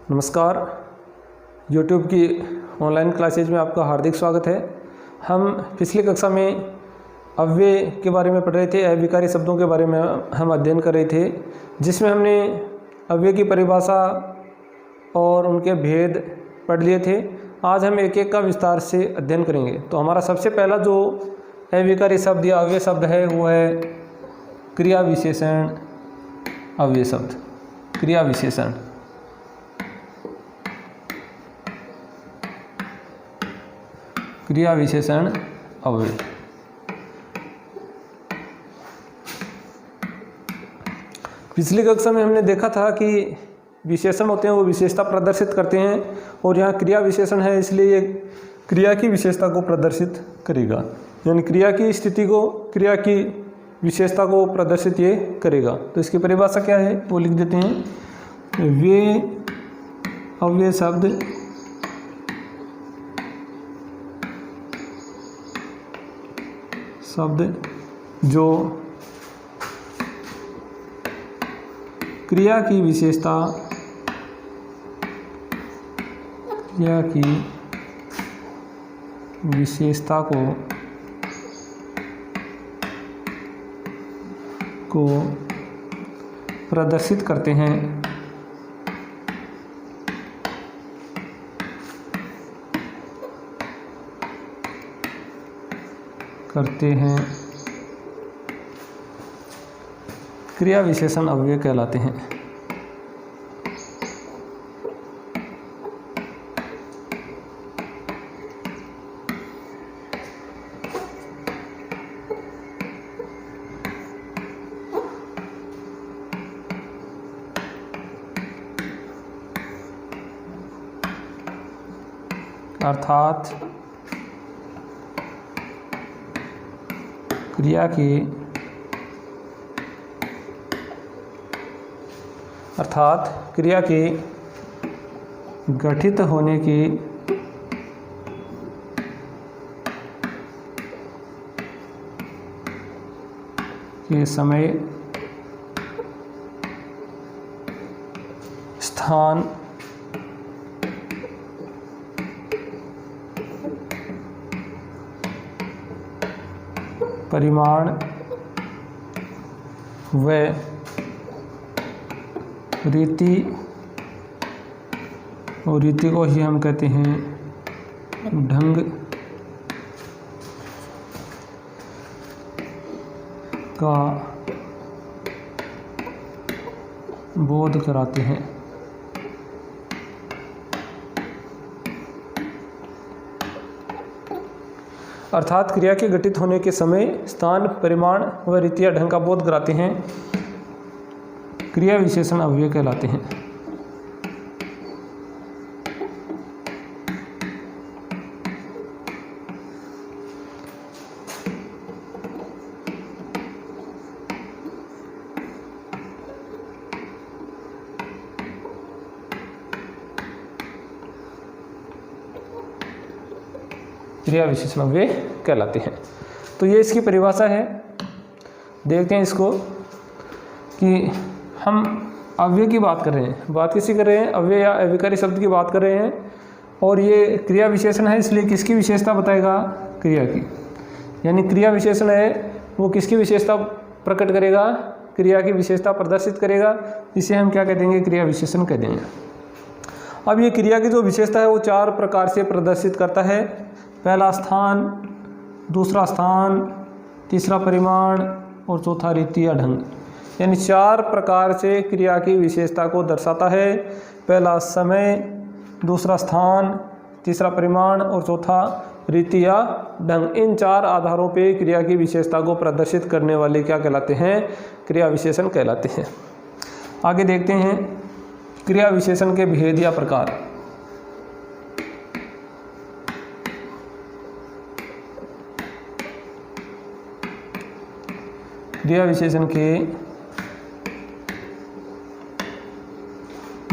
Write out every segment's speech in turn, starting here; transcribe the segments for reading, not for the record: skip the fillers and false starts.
नमस्कार। YouTube की online classes में आपका हार्दिक स्वागत है। हम पिछली कक्षा में अव्यय के बारे में पढ़ रहे थे, अविकारी शब्दों के बारे में हम अध्ययन कर रहे थे, जिसमें हमने अव्यय की परिभाषा और उनके भेद पढ़ लिए थे। आज हम एक एक का विस्तार से अध्ययन करेंगे। तो हमारा सबसे पहला जो अविकारी शब्द या अव्यय शब्द है वो है क्रिया विशेषण अव्यय शब्द। क्रिया विशेषण क्रिया विशेषण अव्यय। पिछली कक्षा में हमने देखा था कि विशेषण होते हैं वो विशेषता प्रदर्शित करते हैं, और यहाँ क्रिया विशेषण है इसलिए ये क्रिया की विशेषता को प्रदर्शित करेगा, यानी क्रिया की स्थिति को, क्रिया की विशेषता को प्रदर्शित ये करेगा। तो इसकी परिभाषा क्या है वो लिख देते हैं। वे अव्यय शब्द जो क्रिया की विशेषता को प्रदर्शित करते हैं, क्रिया विशेषण अव्यय कहलाते हैं। अर्थात क्रिया के गठित होने के समय स्थान, परिमाण व रीति, और रीति को ही हम कहते हैं ढंग, का बोध कराते हैं। अर्थात क्रिया के घटित होने के समय स्थान, परिमाण व रीति या ढंग का बोध कराते हैं, क्रिया विशेषण अव्यय कहलाते हैं। क्रिया विशेषण अव्यय कहलाते हैं। तो ये इसकी परिभाषा है। देखते हैं इसको कि हम अव्यय की बात कर रहे हैं। बात किसी कर रहे हैं? अव्यय या अविकारी शब्द की बात कर रहे हैं, और ये क्रिया विशेषण है, इसलिए किसकी विशेषता बताएगा? क्रिया की। यानी क्रिया विशेषण है वो किसकी विशेषता प्रकट करेगा? क्रिया की विशेषता प्रदर्शित करेगा। इसे हम क्या कह देंगे? क्रिया विशेषण कह देंगे। अब ये क्रिया की जो विशेषता है वो चार प्रकार से प्रदर्शित करता है। पहला स्थान, दूसरा स्थान, तीसरा परिमाण और चौथा रीति या ढंग। यानी चार प्रकार से क्रिया की विशेषता को दर्शाता है। पहला समय, दूसरा स्थान, तीसरा परिमाण और चौथा रीति या ढंग। इन चार आधारों पे क्रिया की विशेषता को प्रदर्शित करने वाले क्या कहलाते हैं? क्रिया विशेषण कहलाते हैं। आगे देखते हैं क्रिया विशेषण के भेद या प्रकार। क्रिया विशेषण के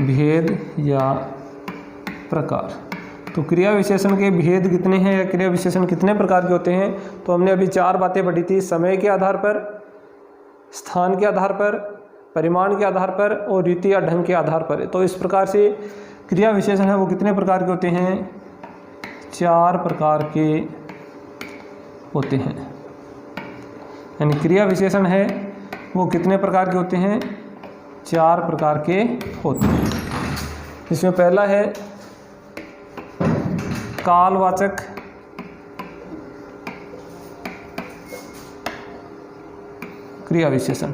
भेद या प्रकार। तो क्रिया विशेषण के भेद कितने हैं या क्रिया विशेषण कितने प्रकार के होते हैं? तो हमने अभी चार बातें पढ़ी थी। समय के आधार पर, स्थान के आधार पर, परिमाण के आधार पर और रीति या ढंग के आधार पर। तो इस प्रकार से क्रिया विशेषण है वो कितने प्रकार के होते हैं? 4 प्रकार के होते हैं। यानी क्रिया विशेषण है वो कितने प्रकार के होते हैं? 4 प्रकार के होते हैं। इसमें पहला है कालवाचक क्रिया विशेषण।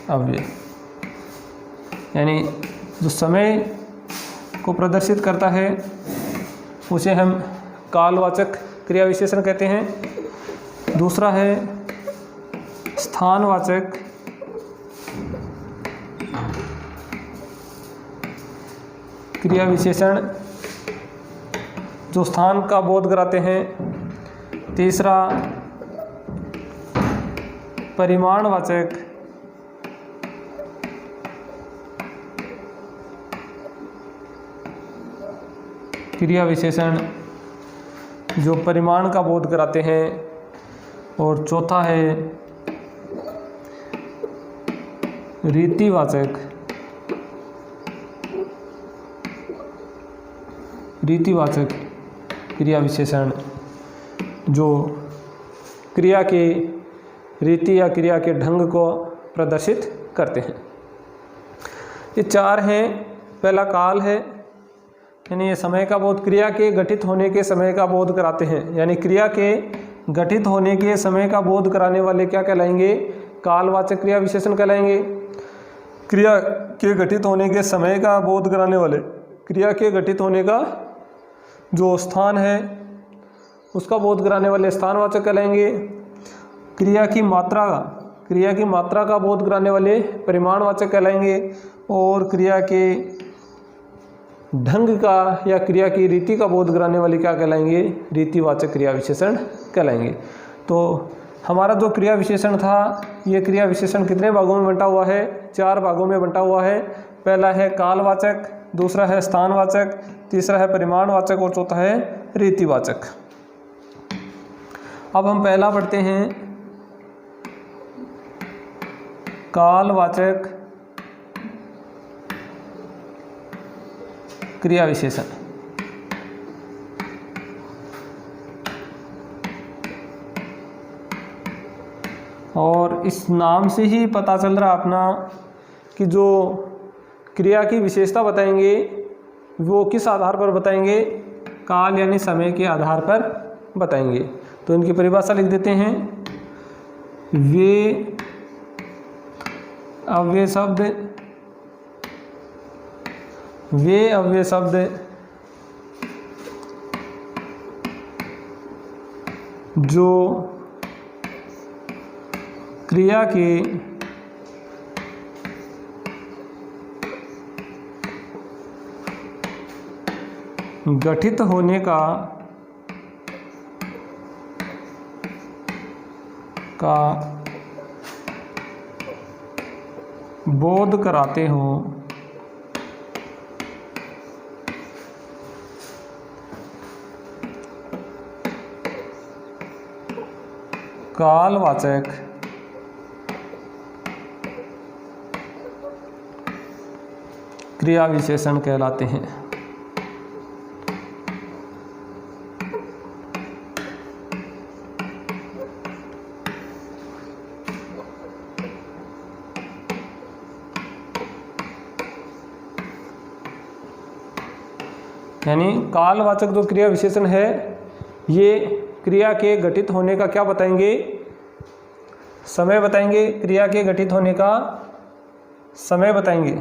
अव्यय यानी जो समय को प्रदर्शित करता है उसे हम कालवाचक क्रिया विशेषण कहते हैं। दूसरा है स्थानवाचक क्रिया विशेषण, जो स्थान का बोध कराते हैं। तीसरा परिमाणवाचक क्रिया विशेषण, जो परिमाण का बोध कराते हैं। और चौथा है रीतिवाचक क्रिया विशेषण, जो क्रिया के रीति या क्रिया के ढंग को प्रदर्शित करते हैं। ये 4 हैं। पहला काल है, यानी ये समय का बोध, क्रिया के घटित होने के समय का बोध कराते हैं। यानी क्रिया के घटित होने के समय का बोध कराने वाले क्या कहलाएंगे? कालवाचक क्रिया विशेषण कहलाएंगे। क्रिया के घटित होने के समय का बोध कराने वाले, क्रिया के घटित होने का जो स्थान है उसका बोध कराने वाले स्थानवाचक कहलाएंगे। क्रिया की मात्रा का बोध कराने वाले परिमाणवाचक कहलाएंगे। और क्रिया के ढंग का या क्रिया की रीति का बोध कराने वाले क्या कहलाएंगे? रीतिवाचक क्रिया विशेषण कहलाएंगे। तो हमारा जो क्रिया विशेषण था, ये क्रिया विशेषण कितने भागों में बंटा हुआ है? 4 भागों में बंटा हुआ है। पहला है कालवाचक, दूसरा है स्थानवाचक, तीसरा है परिमाणवाचक और चौथा है रीतिवाचक। अब हम पहला पढ़ते हैं कालवाचक क्रिया विशेषण। और इस नाम से ही पता चल रहा अपना कि जो क्रिया की विशेषता बताएंगे वो किस आधार पर बताएंगे? काल यानी समय के आधार पर बताएंगे। तो इनकी परिभाषा लिख देते हैं। वे अव्यय शब्द जो क्रिया के गठित होने का बोध कराते हो, कालवाचक क्रिया विशेषण कहलाते हैं। यानी कालवाचक जो क्रिया विशेषण है ये क्रिया के घटित होने का क्या बताएंगे? समय बताएंगे। क्रिया के घटित होने का समय बताएंगे।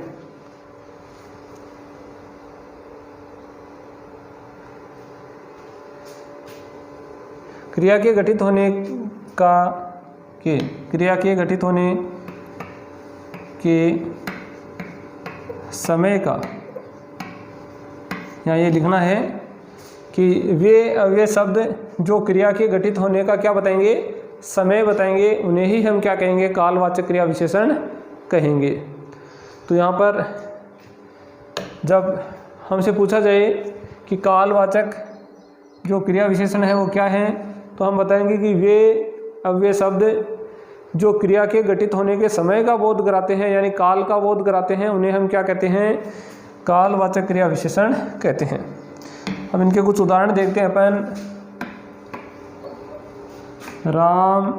क्रिया के घटित होने के समय का, यहाँ ये लिखना है कि वे अव्यय शब्द जो क्रिया के घटित होने का क्या बताएंगे? समय बताएंगे। उन्हें ही हम क्या कहेंगे? कालवाचक क्रिया विशेषण कहेंगे। तो यहाँ पर जब हमसे पूछा जाए कि कालवाचक जो क्रिया विशेषण है वो क्या है, तो हम बताएंगे कि वे अव्यय शब्द जो क्रिया के घटित होने के समय का बोध कराते हैं, यानी काल का बोध कराते हैं, उन्हें हम क्या कहते हैं? कालवाचक क्रिया विशेषण कहते हैं। अब इनके कुछ उदाहरण देखते हैं अपन। राम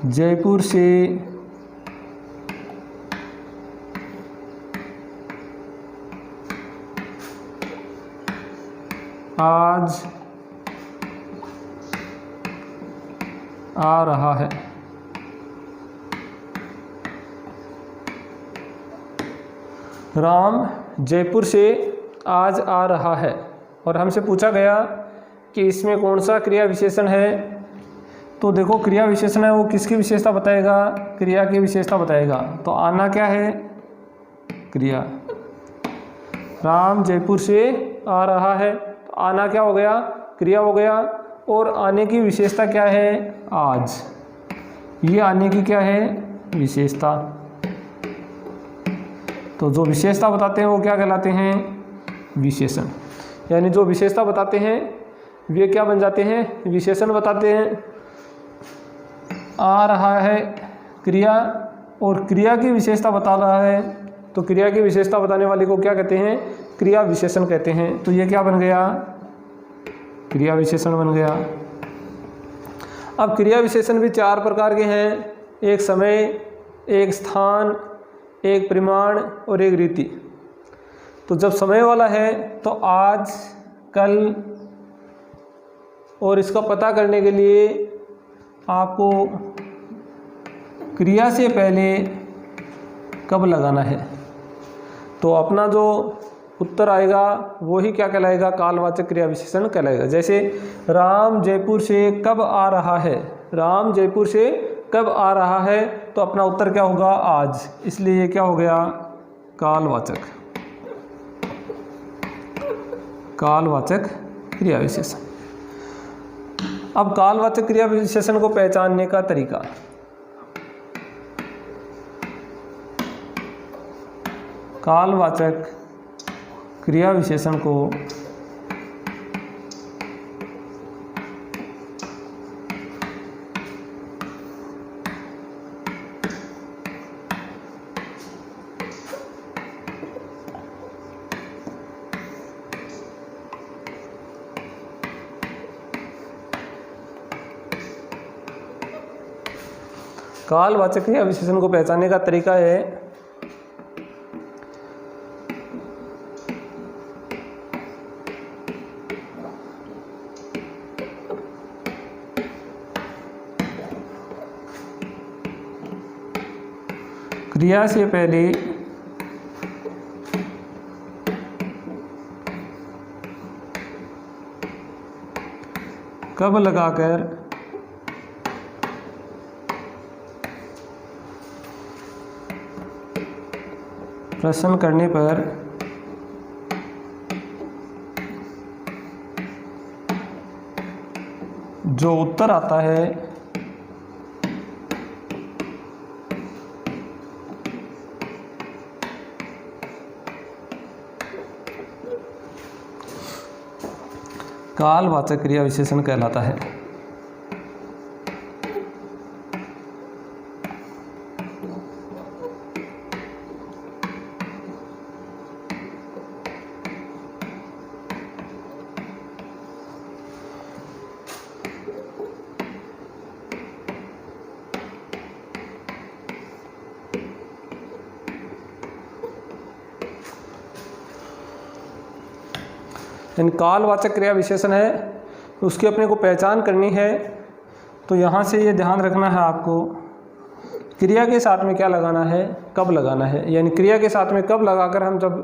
जयपुर से आज आ रहा है। राम जयपुर से आज आ रहा है, और हमसे पूछा गया कि इसमें कौन सा क्रिया विशेषण है। तो देखो, क्रिया विशेषण है वो किसकी विशेषता बताएगा? क्रिया की विशेषता बताएगा। तो आना क्या है? क्रिया। राम जयपुर से आ रहा है, तो आना क्या हो गया? क्रिया हो गया। और आने की विशेषता क्या है? आज। ये आने की क्या है? विशेषता। तो जो विशेषता बताते हैं वो क्या कहलाते हैं? विशेषण। यानी जो विशेषता बताते हैं वे क्या बन जाते हैं? विशेषण बताते हैं। आ रहा है क्रिया, और क्रिया की विशेषता बता रहा है, तो क्रिया की विशेषता बताने वाले को क्या कहते हैं? क्रिया विशेषण कहते हैं। तो ये क्या बन गया? क्रिया विशेषण बन गया। अब क्रिया विशेषण भी 4 प्रकार के हैं। एक समय, एक स्थान, एक परिमाण और एक रीति। तो जब समय वाला है तो आज, कल, और इसका पता करने के लिए आपको क्रिया से पहले कब लगाना है। तो अपना जो उत्तर आएगा वो ही क्या कहलाएगा? कालवाचक क्रिया विशेषण कहलाएगा। जैसे राम जयपुर से कब आ रहा है। राम जयपुर से कब आ रहा है, तो अपना उत्तर क्या होगा? आज। इसलिए ये क्या हो गया? कालवाचक। कालवाचक क्रिया विशेषण। अब कालवाचक क्रिया विशेषण को पहचानने का तरीका। कालवाचक क्रिया विशेषण को कालवाचक क्रिया विशेषण को पहचानने का तरीका है क्रिया से पहले कब लगाकर प्रश्न करने पर जो उत्तर आता है कालवाचक क्रिया विशेषण कहलाता है। इन कालवाचक क्रिया विशेषण है, उसकी अपने को पहचान करनी है। तो यहाँ से ये ध्यान रखना है आपको, क्रिया के साथ में क्या लगाना है, कब लगाना है। यानी क्रिया के साथ में कब लगाकर हम जब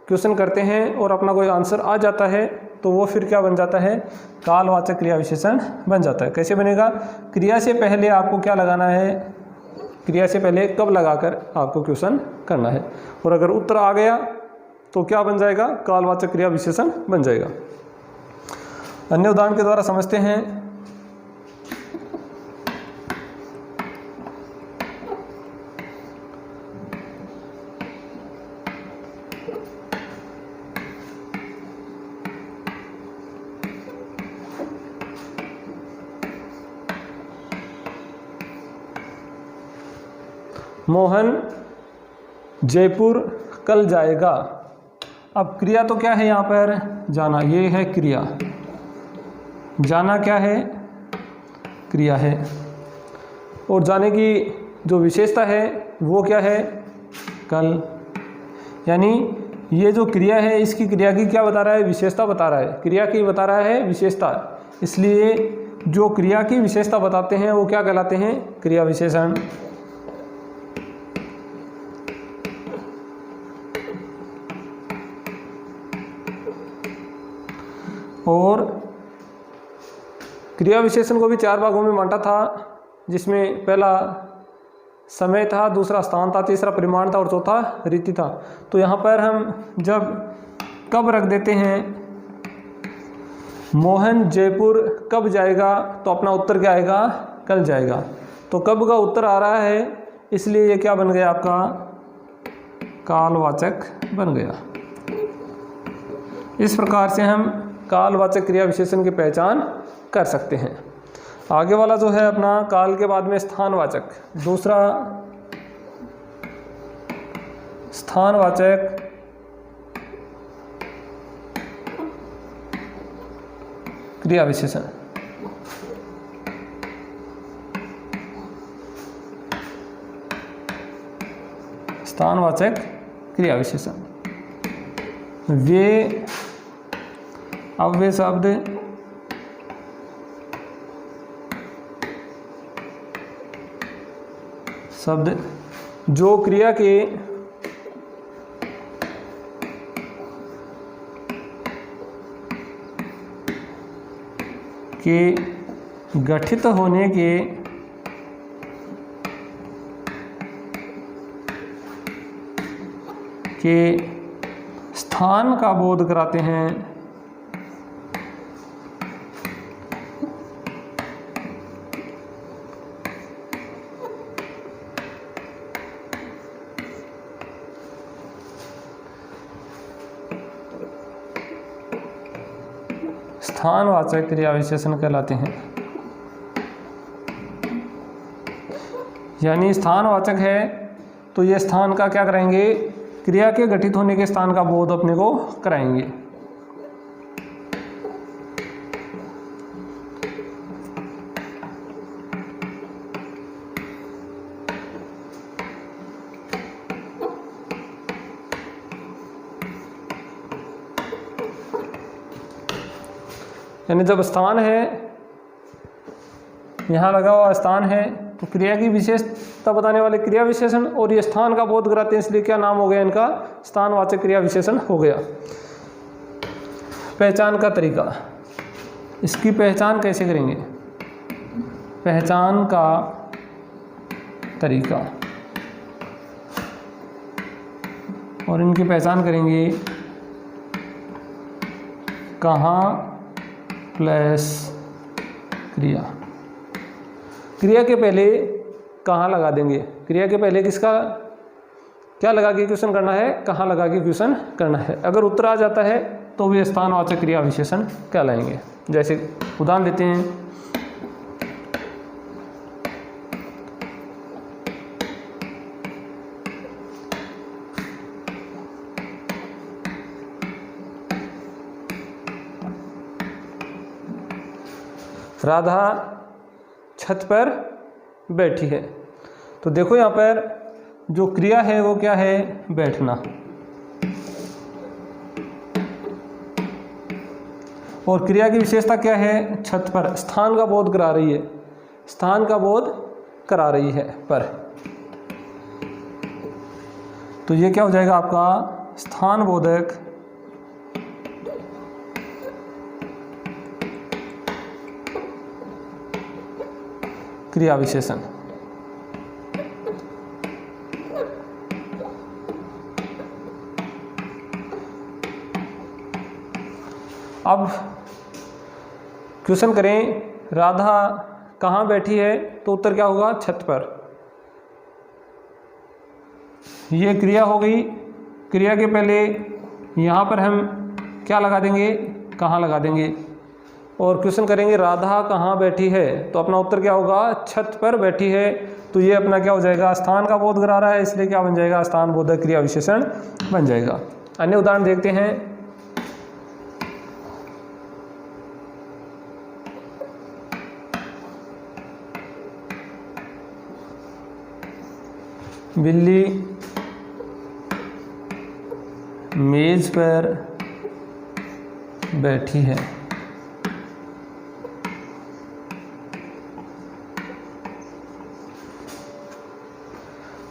क्वेश्चन करते हैं और अपना कोई आंसर आ जाता है तो वो फिर क्या बन जाता है? कालवाचक क्रिया विशेषण बन जाता है। कैसे बनेगा? क्रिया से पहले आपको क्या लगाना है? क्रिया से पहले कब लगाकर आपको क्वेश्चन करना है, और अगर उत्तर आ गया तो क्या बन जाएगा? कालवाचक क्रिया विशेषण बन जाएगा। अन्य उदाहरण के द्वारा समझते हैं। मोहन जयपुर कल जाएगा। अब क्रिया तो क्या है यहाँ पर, जाना, ये है क्रिया, जाना क्या है, क्रिया है। और जाने की जो विशेषता है वो क्या है, कल। यानी ये जो क्रिया है इसकी क्रिया की क्या बता रहा है, विशेषता बता रहा है, क्रिया की बता रहा है विशेषता। इसलिए जो क्रिया की विशेषता बताते हैं वो क्या कहलाते हैं, क्रिया विशेषण। और क्रिया विशेषण को भी 4 भागों में बांटा था, जिसमें पहला समय था, दूसरा स्थान था, तीसरा परिमाण था और चौथा रीति था। तो यहाँ पर हम जब कब रख देते हैं, मोहन जयपुर कब जाएगा, तो अपना उत्तर क्या आएगा, कल जाएगा। तो कब का उत्तर आ रहा है, इसलिए ये क्या बन गया आपका, कालवाचक बन गया। इस प्रकार से हम कालवाचक क्रिया विशेषण की पहचान कर सकते हैं। आगे वाला जो है अपना काल के बाद में स्थानवाचक, दूसरा स्थानवाचक क्रिया विशेषण। स्थानवाचक क्रिया विशेषण, वे अव्यय शब्द जो क्रिया के गठित होने के स्थान का बोध कराते हैं, स्थानवाचक क्रिया विशेषण कहलाते हैं। यानी स्थानवाचक है तो ये स्थान का क्या कराएंगे, क्रिया के गठित होने के स्थान का बोध अपने को कराएंगे। यानी जब स्थान है, यहाँ लगा हुआ स्थान है, तो क्रिया की विशेषता बताने वाले क्रिया विशेषण, और ये स्थान का बोध कराते हैं, इसलिए क्या नाम हो गया इनका, स्थानवाचक क्रिया विशेषण हो गया। पहचान का तरीका, इसकी पहचान कैसे करेंगे, पहचान का तरीका, और इनकी पहचान करेंगे कहाँ प्लस क्रिया। क्रिया के पहले कहाँ लगा देंगे, क्रिया के पहले किसका क्या लगा के क्वेश्चन करना है, कहाँ लगा के क्वेश्चन करना है। अगर उत्तर आ जाता है तो वे स्थानवाचक क्रिया विशेषण कहलाएंगे। जैसे उदाहरण देते हैं, राधा छत पर बैठी है। तो देखो यहाँ पर जो क्रिया है वो क्या है, बैठना, और क्रिया की विशेषता क्या है, छत पर, स्थान का बोध करा रही है, स्थान का बोध करा रही है पर। तो ये क्या हो जाएगा आपका स्थान बोधक क्रिया विशेषण। अब क्वेश्चन करें, राधा कहाँ बैठी है, तो उत्तर क्या होगा, छत पर। ये क्रिया हो गई। क्रिया के पहले यहाँ पर हम क्या लगा देंगे, कहाँ लगा देंगे, और क्वेश्चन करेंगे राधा कहाँ बैठी है, तो अपना उत्तर क्या होगा, छत पर बैठी है। तो ये अपना क्या हो जाएगा, स्थान का बोध करा रहा है, इसलिए क्या बन जाएगा, स्थान बोधक क्रिया विशेषण बन जाएगा। अन्य उदाहरण देखते हैं। बिल्ली मेज पर बैठी है।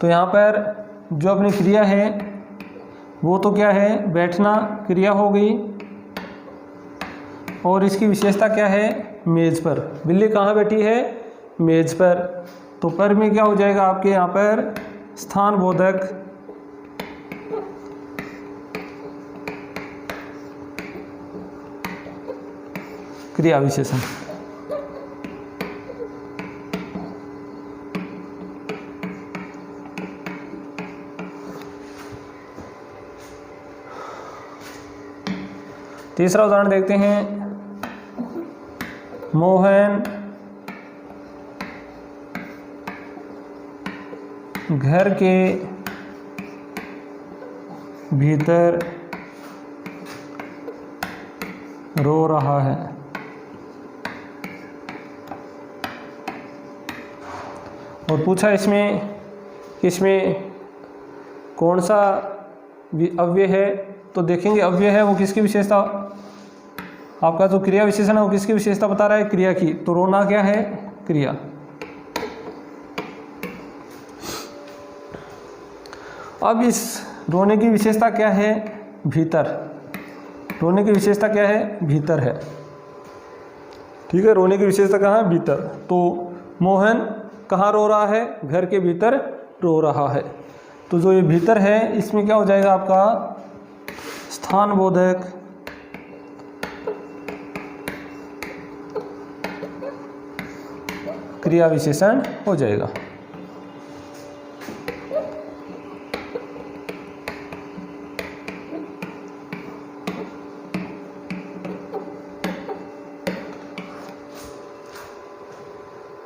तो यहाँ पर जो अपनी क्रिया है वो तो क्या है, बैठना क्रिया हो गई, और इसकी विशेषता क्या है, मेज पर। बिल्ली कहाँ बैठी है, मेज पर। तो पर में क्या हो जाएगा आपके यहाँ पर, स्थान बोधक क्रिया विशेषण। तीसरा उदाहरण देखते हैं। मोहन घर के भीतर रो रहा है। और पूछा इसमें कौन सा अव्यय है, तो देखेंगे अव्यय है वो किसकी विशेषता, आपका जो क्रिया विशेषण है वो किसकी विशेषता बता रहा है, क्रिया की। तो रोना क्या है, क्रिया। अब इस रोने की विशेषता क्या है, भीतर। रोने की विशेषता क्या है, भीतर है। ठीक है, रोने की विशेषता कहाँ है, भीतर। तो मोहन कहाँ रो रहा है, घर के भीतर रो रहा है। तो जो ये भीतर है इसमें क्या हो जाएगा आपका, स्थान बोधक क्रिया विशेषण हो जाएगा।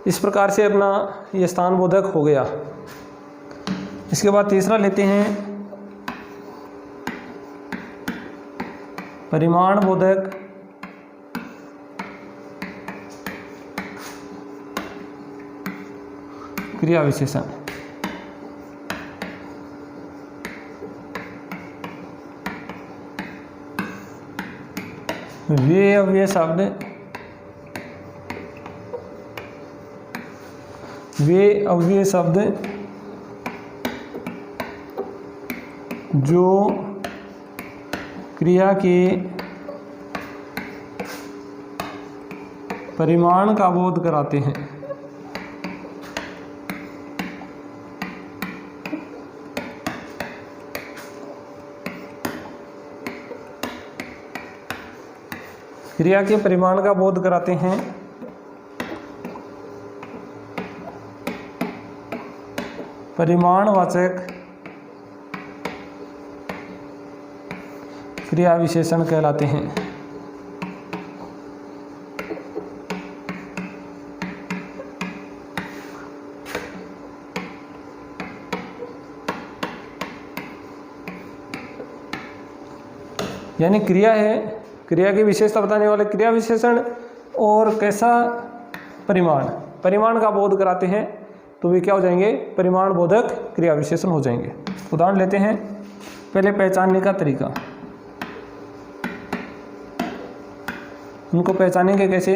इस प्रकार से अपना ये स्थान बोधक हो गया। इसके बाद तीसरा लेते हैं, परिमाण बोधक क्रिया विशेषण। वे अव्यय शब्द जो क्रिया के परिमाण का बोध कराते हैं। क्रिया के परिमाण का बोध कराते हैं। परिमाणवाचक क्रिया विशेषण कहलाते हैं। यानी क्रिया है, क्रिया की विशेषता बताने वाले क्रिया विशेषण, और कैसा, परिमाण का बोध कराते हैं, तो वे क्या हो जाएंगे, परिमाण बोधक क्रिया विशेषण हो जाएंगे। उदाहरण लेते हैं। पहले पहचानने का तरीका, उनको पहचानेंगे कैसे,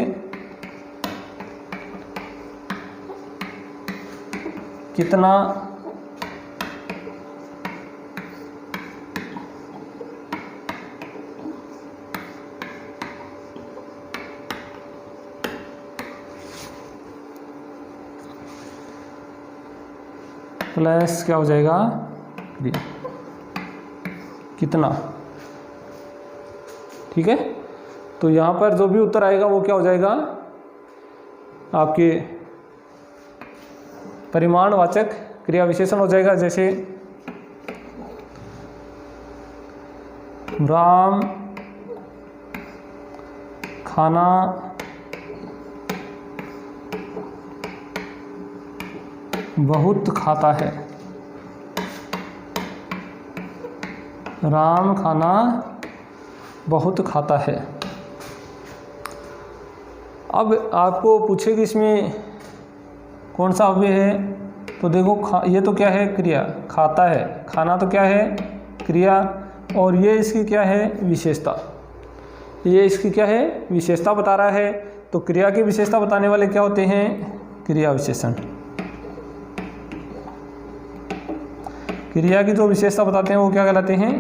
कितना, प्लस क्या हो जाएगा, क्रिया, कितना। ठीक है, तो यहाँ पर जो भी उत्तर आएगा वो क्या हो जाएगा, आपके परिमाणवाचक क्रिया विशेषण हो जाएगा। जैसे राम खाना बहुत खाता है। राम खाना बहुत खाता है। अब आपको पूछे कि इसमें कौन सा अव्यय है, तो देखो ये तो क्या है, क्रिया, खाता है, खाना तो क्या है, क्रिया, और ये इसकी क्या है, विशेषता। ये इसकी क्या है, विशेषता बता रहा है। तो क्रिया की विशेषता बताने वाले क्या होते हैं, क्रिया विशेषण। क्रिया की जो विशेषता बताते हैं वो क्या कहलाते हैं,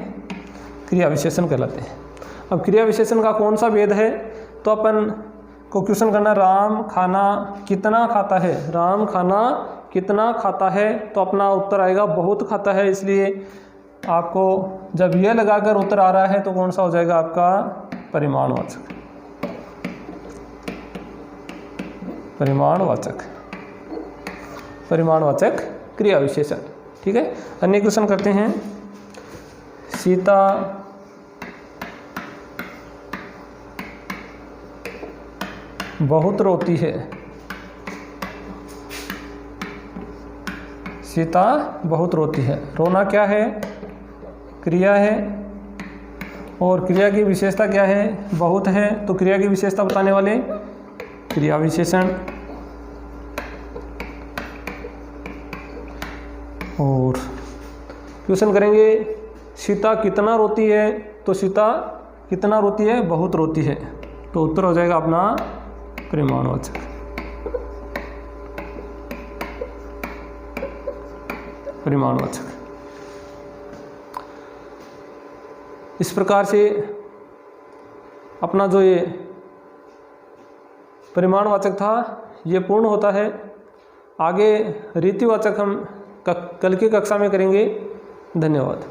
क्रिया विशेषण कहलाते हैं। अब क्रिया विशेषण का कौन सा भेद है, तो अपन को क्वेश्चन करना, राम खाना कितना खाता है। राम खाना कितना खाता है, तो अपना उत्तर आएगा बहुत खाता है। इसलिए आपको जब यह लगाकर उत्तर आ रहा है तो कौन सा हो जाएगा आपका, परिमाणवाचक। परिमाणवाचक, परिमाणवाचक क्रिया विशेषण। ठीक है, अन्य क्वेश्चन करते हैं। सीता बहुत रोती है। सीता बहुत रोती है। रोना क्या है, क्रिया है, और क्रिया की विशेषता क्या है, बहुत है। तो क्रिया की विशेषता बताने वाले क्रिया विशेषण। और क्वेश्चन करेंगे, सीता कितना रोती है, तो सीता कितना रोती है, बहुत रोती है। तो उत्तर हो जाएगा अपना परिमाणवाचक। परिमाणवाचक। इस प्रकार से अपना जो ये परिमाणवाचक था ये पूर्ण होता है। आगे रीतिवाचक हम कल की कक्षा में करेंगे। धन्यवाद।